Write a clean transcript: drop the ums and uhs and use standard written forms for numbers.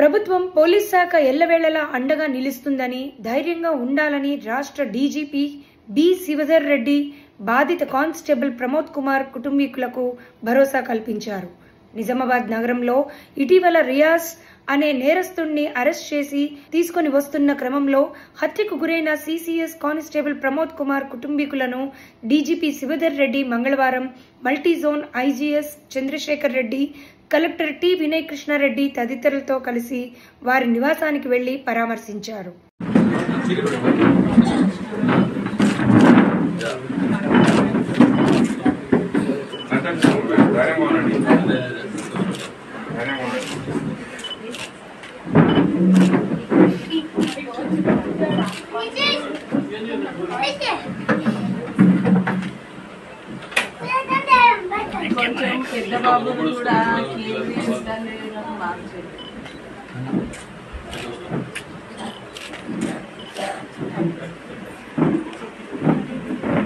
ప్రభుత్వం పోలీస్ శాఖ ఎల్లవేళలా అండగా నిలుస్తుందని, ధైర్యంగా ఉండాలని రాష్ట్ర డీజీపీ బి శివధర్ రెడ్డి బాధిత కానిస్టేబుల్ ప్రమోద్ కుమార్ కుటుంబీకులకు భరోసా కల్పించారు. నిజామాబాద్ నగరంలో ఇటీవల రియాజ్ అనే నేరస్తుడిని అరెస్ట్ చేసి తీసుకుని వస్తున్న క్రమంలో హత్యకు గురైన CCS constable Pramod Kumar కుటుంబీకులను DGP Shivadhar Reddy మంగళవారం multizone IGS Chandrasekhar Reddy, collector T Vinay Krishna Reddy తదితరులతో కలిసి వారి నివాసానికి వెళ్లి పరామర్శించారు. కొంచెం పెద్ద బాబు కూడా కేజీ ఉండాలి మార్చారు.